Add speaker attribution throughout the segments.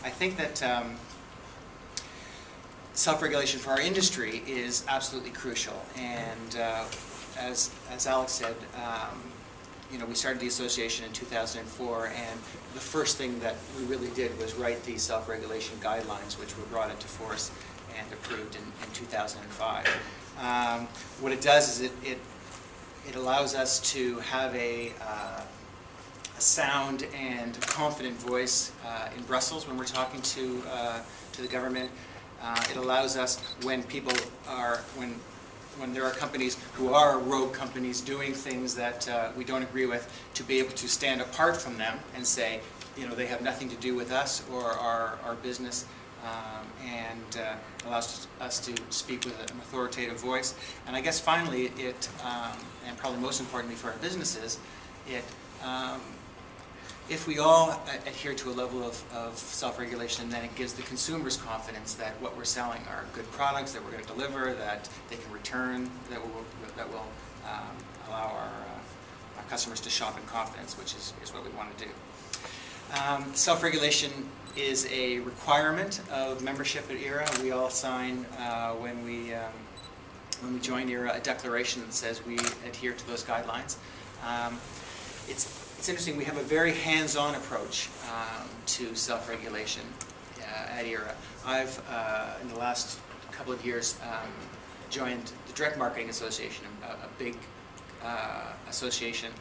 Speaker 1: I think that self-regulation for our industry is absolutely crucial, and as Alex said, we started the association in 2004, and the first thing that we really did was write the self-regulation guidelines, which were brought into force and approved in 2005. What it does is it allows us to have a sound and confident voice in Brussels when we're talking to the government. It allows us when there are companies who are rogue companies doing things that we don't agree with, to be able to stand apart from them and say, they have nothing to do with us or our business, and allows us to speak with an authoritative voice. And I guess finally, and probably most importantly for our businesses, if we all adhere to a level of self-regulation, then it gives the consumers confidence that what we're selling are good products, that we're going to deliver, that they can return, that will allow our customers to shop in confidence, which is what we want to do. Self-regulation is a requirement of membership at ERA. We all sign when we join ERA a declaration that says we adhere to those guidelines. It's interesting, we have a very hands-on approach to self-regulation at ERA. I've, in the last couple of years, joined the Direct Marketing Association, a big association,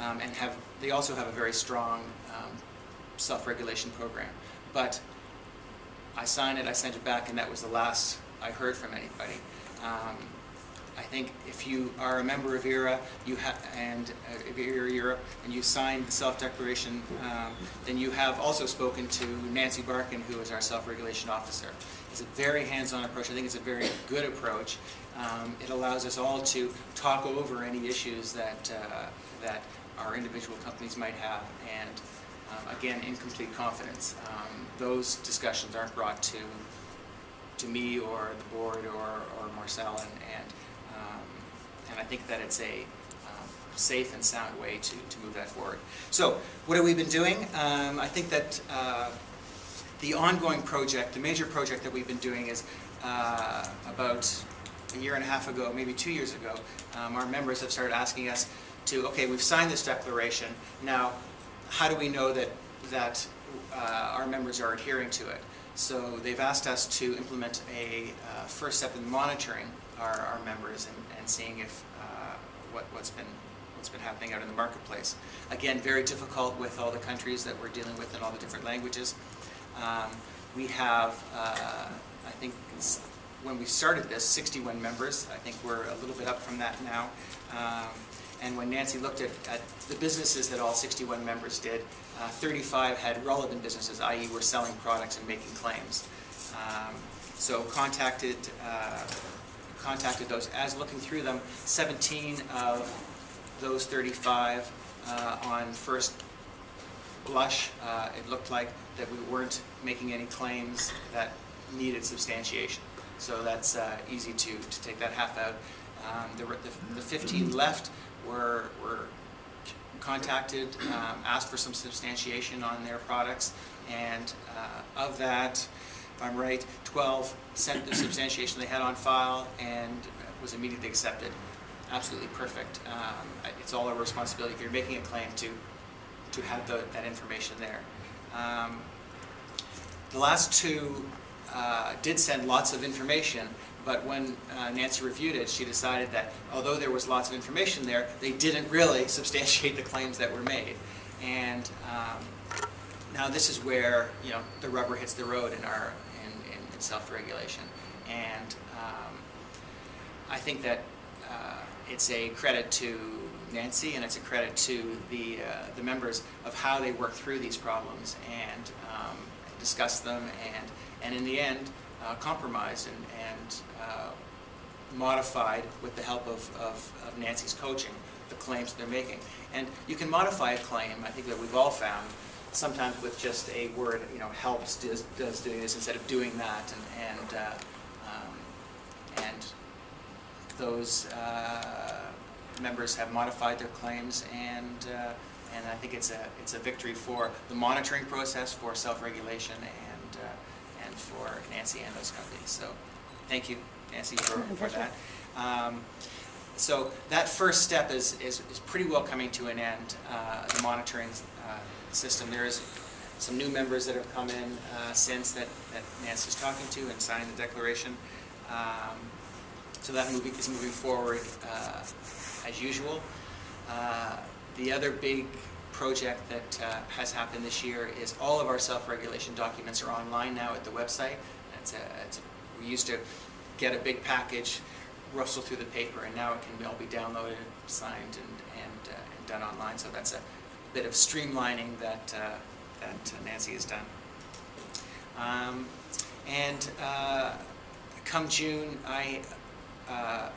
Speaker 1: and they also have a very strong self-regulation program. But I signed it, I sent it back, and that was the last I heard from anybody. I think if you are a member of ERA and ERA Europe, and you signed the self-declaration, then you have also spoken to Nancy Barkin, who is our self-regulation officer. It's a very hands-on approach. I think it's a very good approach. It allows us all to talk over any issues that our individual companies might have, and again, in complete confidence. Those discussions aren't brought to me or the board or Marcel, and I think that it's a safe and sound way to move that forward. So, what have we been doing? I think that the ongoing project, the major project that we've been doing is about a year and a half ago, maybe 2 years ago, our members have started asking us okay, we've signed this declaration, now how do we know that our members are adhering to it? So they've asked us to implement a first step in monitoring our members and seeing if what's been happening out in the marketplace. Again, very difficult with all the countries that we're dealing with and all the different languages. We have, I think, when we started this, 61 members. I think we're a little bit up from that now. And when Nancy looked at the businesses that all 61 members did, 35 had relevant businesses, i.e. were selling products and making claims. So contacted those. As looking through them, 17 of those 35 on first blush, it looked like that we weren't making any claims that needed substantiation. So that's easy to take that half out. The 15 left were contacted, asked for some substantiation on their products, and of that, if I'm right, 12 sent the substantiation they had on file and was immediately accepted. Absolutely perfect. It's all our responsibility if you're making a claim to have that information there. The last two did send lots of information, but when Nancy reviewed it, she decided that although there was lots of information there, they didn't really substantiate the claims that were made. And now this is where the rubber hits the road in self-regulation. And I think that it's a credit to Nancy, and it's a credit to the members of how they work through these problems and discuss them, and in the end compromised and modified with the help of Nancy's coaching the claims they're making. And you can modify a claim, I think that we've all found, sometimes with just a word, helps does doing this instead of doing that, and those members have modified their claims, and I think it's a victory for the monitoring process, for self-regulation, and for Nancy and those companies. So thank you, Nancy, for that. So that first step is pretty well coming to an end, the monitoring system. There is some new members that have come in since that Nancy's talking to and signed the declaration. So that is moving forward as usual. The other big project that has happened this year is all of our self-regulation documents are online now at the website. We used to get a big package, rustle through the paper, and now it can all be downloaded, signed, and done online. So that's a bit of streamlining that Nancy has done. Come June, I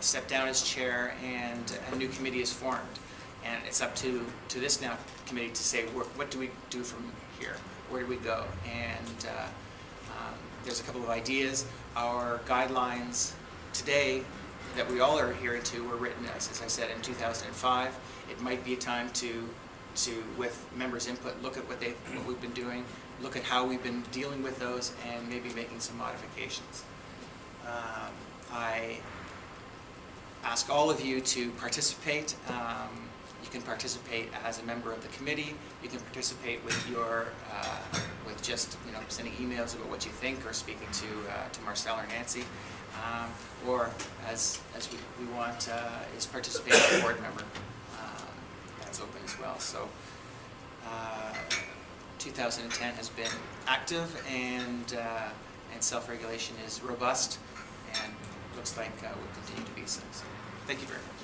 Speaker 1: stepped down as chair, and a new committee is formed. And it's up to this now committee to say, what do we do from here? Where do we go? And there's a couple of ideas. Our guidelines today that we all are adhering to were written, as I said, in 2005. It might be a time to with members' input, look at what we've been doing, look at how we've been dealing with those, and maybe making some modifications. I ask all of you to participate. You can participate as a member of the committee. You can participate with with just sending emails about what you think, or speaking to Marcel or Nancy, or as we want is participate as a board member. That's open as well. So 2010 has been active, and self-regulation is robust, and looks like will continue to be so. Thank you very much.